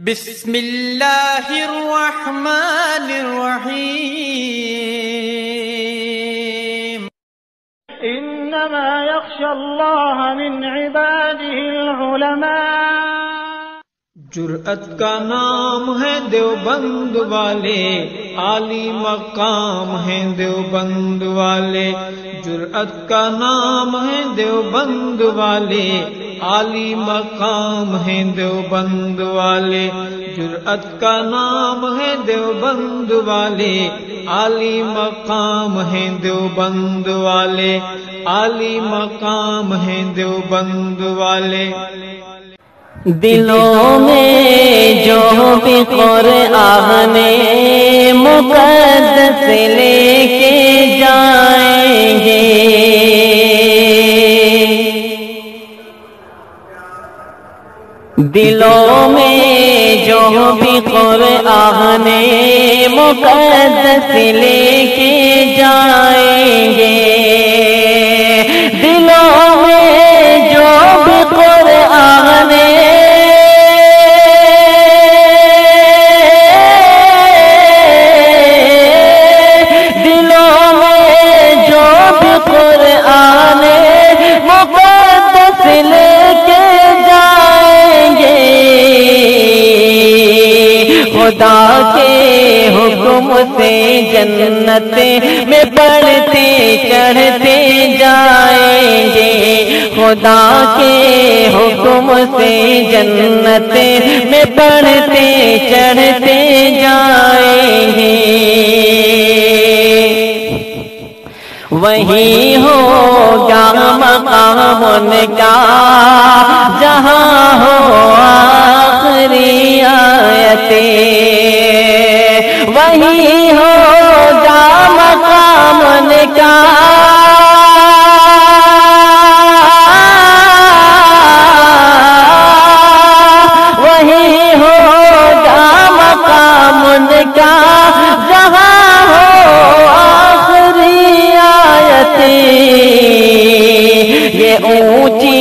بسم اللہ الرحمن الرحیم انما یخشی اللہ من عباده العلماء۔ جرأت کا نام ہے دیوبند والے، عالی مقام ہے دیوبند والے۔ جرأت کا نام ہے دیوبند والے، عالی مقام ہے دیوبند والے۔ جرأت کا نام ہے دیوبند والے، عالی مقام ہے دیوبند والے، عالی مقام ہے دیوبند والے۔ دلوں میں جو بھی قرآن مقدس لے کے جائیں گے، دلوں میں جو بھی قرآن مقدس لے کے جائیں گے، دلوں میں جو بھی قرآن خدا کے حکم سے جنت میں بڑھتے چڑھتے جائیں گے، خدا کے حکم سے جنت میں بڑھتے چڑھتے جائیں گے۔ وہی ہوگا مقام ان کا جہاں ہو آخری آیتیں، وہی ہوگا مقام ان کا وہی ہوگا مقام ان کا جہاں ہو آخری آیتیں۔ یہ اونچی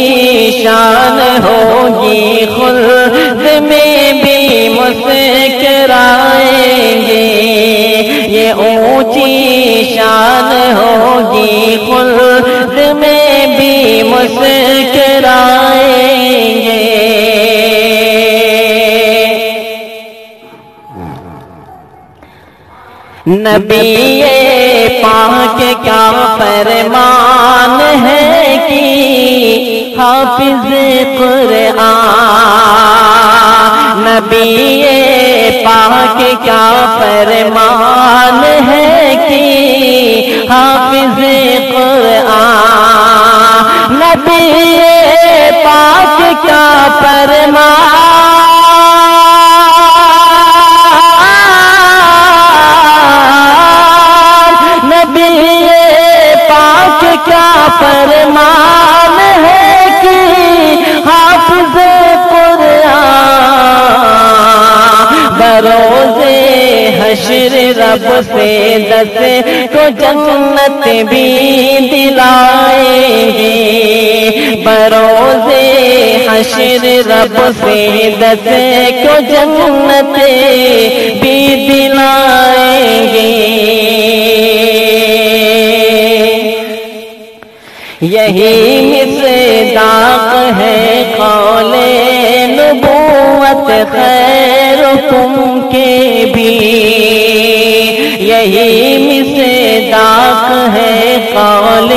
شان ہوگی، خلد میں بھی مسکرائیں گے، یہ اونچی شان ہوگی، خلد میں بھی مسکرائیں گے۔ نبی پاک کا فرمان ہے کہ حافظ قرآن، نبی پاک کا فرمان ہے کہ حافظ قرآن، نبی پاک کا فرمان فرمان ہے کہ حافظ قرآن بروز حشر رب سے دس کو جنت بھی دلائیں گے، بروز حشر رب سے دس کو جنت بھی دلائیں گے۔ یہی مصداق ہے قول نبوت خیرکم کے بھی، یہی مصداق ہے قول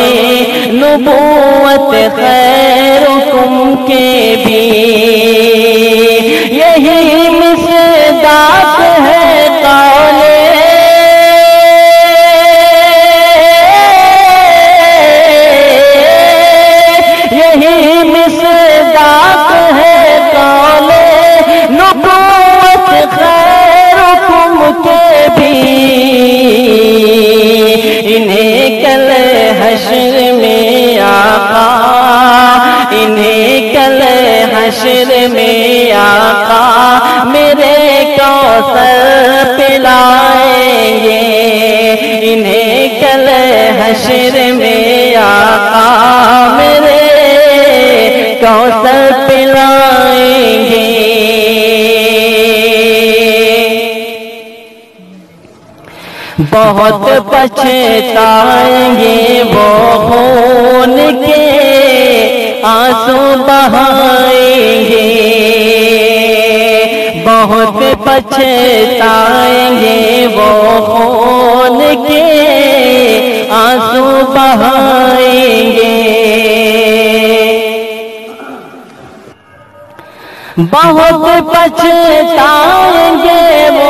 نبوت خیرکم کے بھی، یہی مصداق ہے قول حشر بہت پچھتائیں گے وہ خون کے آنسو بہائیں گے، بہت پچھتائیں گے وہ خون کے آنسو بہائیں گے، بہت پچھتائیں گے وہ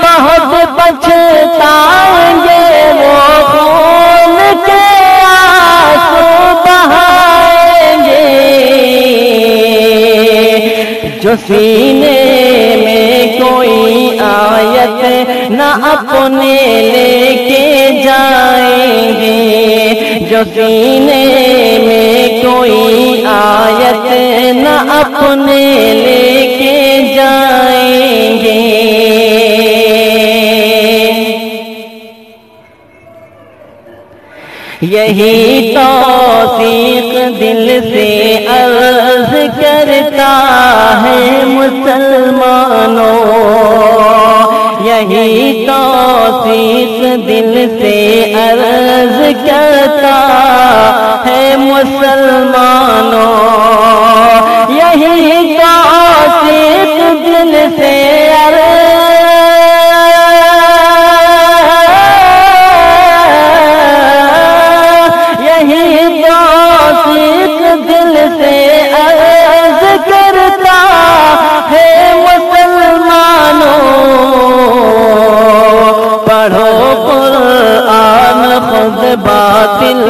بہت پچھتائیں گے وہ خون کے آنسو بہائیں گے، جو سینے میں کوئی آیت نہ اپنے لے کے جائیں گے، جو سینے میں کوئی آیت نہ اپنے لے کے جائیں گے، یہی توثیق دل سے عرض کرتا ہے مسلمانوں، یہی توثیق دل سے عرض کرتا ہے مسلمانوں، یہی توثیق دل سے دل سے عرض کرتا ہے مسلمانوں، پڑھو قرآن خود باطل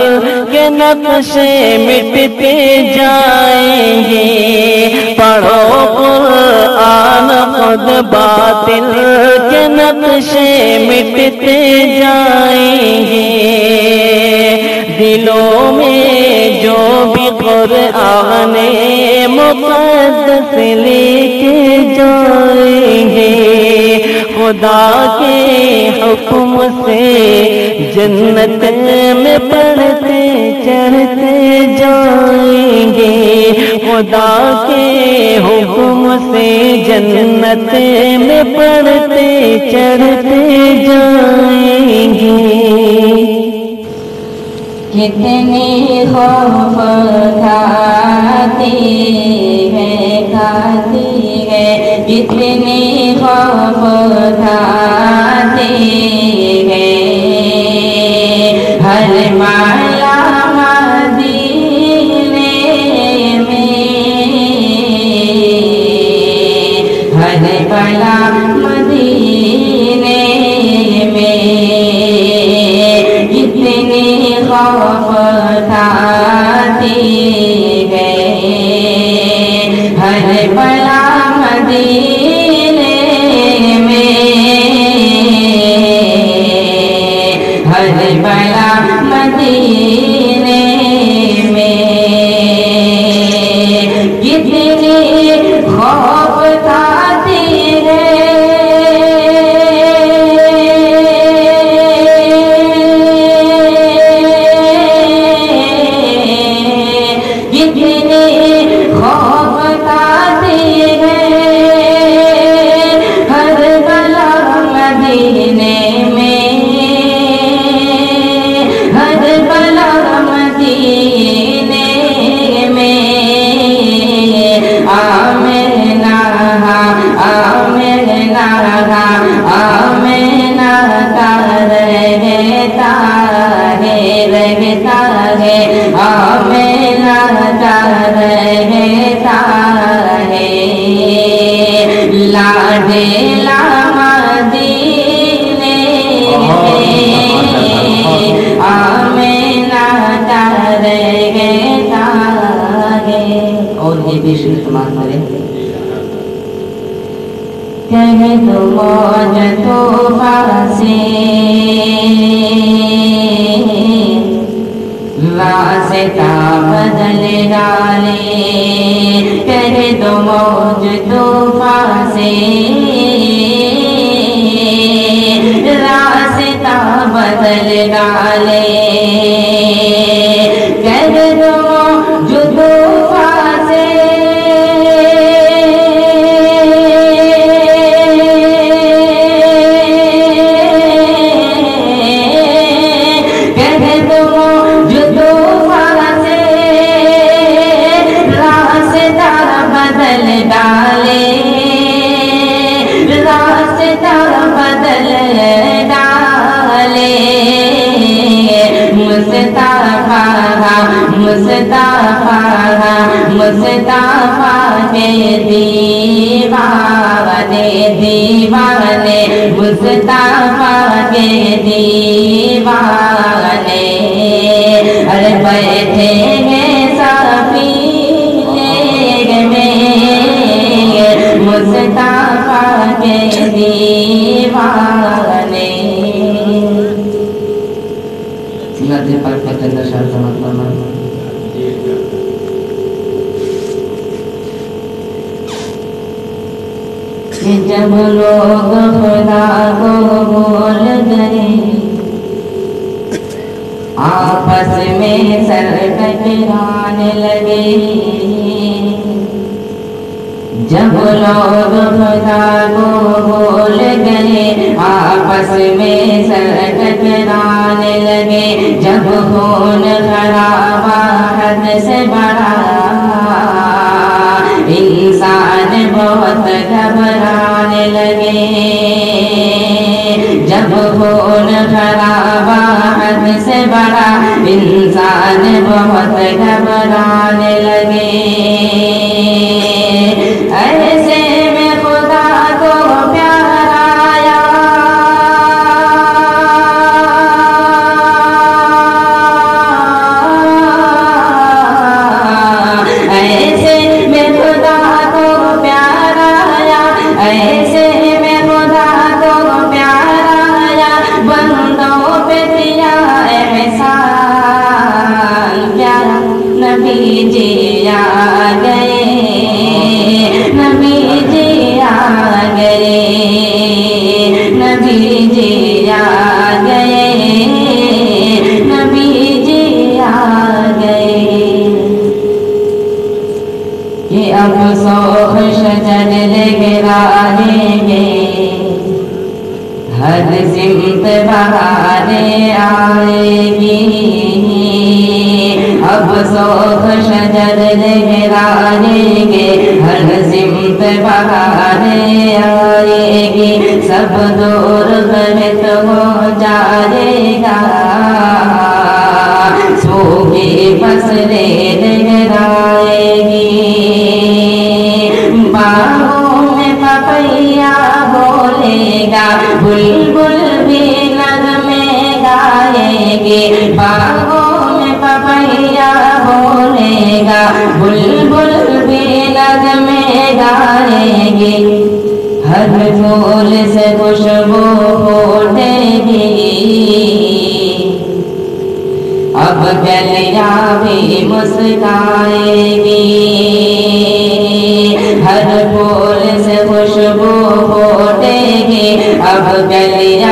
کے نقشے مٹتے جائیں گے، پڑھو قرآن خود باطل کے نقشے مٹتے جائیں گے، دلوں میں جو بھی قرآن مقدس لے کے جائیں گے، خدا کے حکم سے جنت میں بڑھتے چڑھتے جائیں گے، خدا کے حکم سے جنت میں بڑھتے چڑھتے جائیں گے، کتنی خوف کھاتی ہے کتنی خوف کھاتی ہے، ہر مالا مدینے میں، ہر بلا مدینے میں، کتنی خوف کھاتی ہے، ہر بلا مدینے میں، ہر بلا مدینے میں، کتنی خوف کھاتی ہے، اور یہ بھی استعمال کریں، کہہ دو موج طوفان سے واسطہ بدل ڈالے، کہہ دو موج طوفان سے راستہ بدل ڈالے، کہہ دو جو طوفان سے مصطفیٰ کے دیوانے دیوانے مصطفیٰ کے دیوانے ارے بیٹھے ہیں سفینہ میں مصطفیٰ کے دیوانے سنت پاک کے اندر شاہ سمجھ فرمائیں کہ جب لوگ خدا کو بھول گئے آپس میں سر ٹکرانے لگے جب لوگ خدا کو بھول گئے آپس میں سر ٹکرانے لگے جب خون خرابہ حد سے بڑھا انسان بہت گھبرانے لگے جب خون خرابہ حد سے بڑھا انسان بہت گھبرانے لگے ایسے میں خدا کو پیار آیا ایسے میں خدا کو پیار آیا ایسے میں خدا کو پیار آیا بندوں پہ کیا احسان پیارا نبی جی آ گئے نبی جی آ گئے نبی جی آ گئے نبی جی آ گئے کہ اب سوخ شجر گرائیں گے ہر سمت بہاریں آئے گی اب سوخ شجر گرائیں گے ہر سمت بہاریں آئے گی سب دور غلط ہو جائے گا سوکھی فصلیں لہرائے گی باغوں میں پپیا بولے گا بلبل بھی نغمے گائے گی باغوں میں پپیا بولے گا بلبل بھی نغمے گائے گی ہر پھول سے خوشبو پھوٹے گی اب گلیاں بھی مسکائے گی ہر پھول سے خوشبو پھوٹے گی اب گلیاں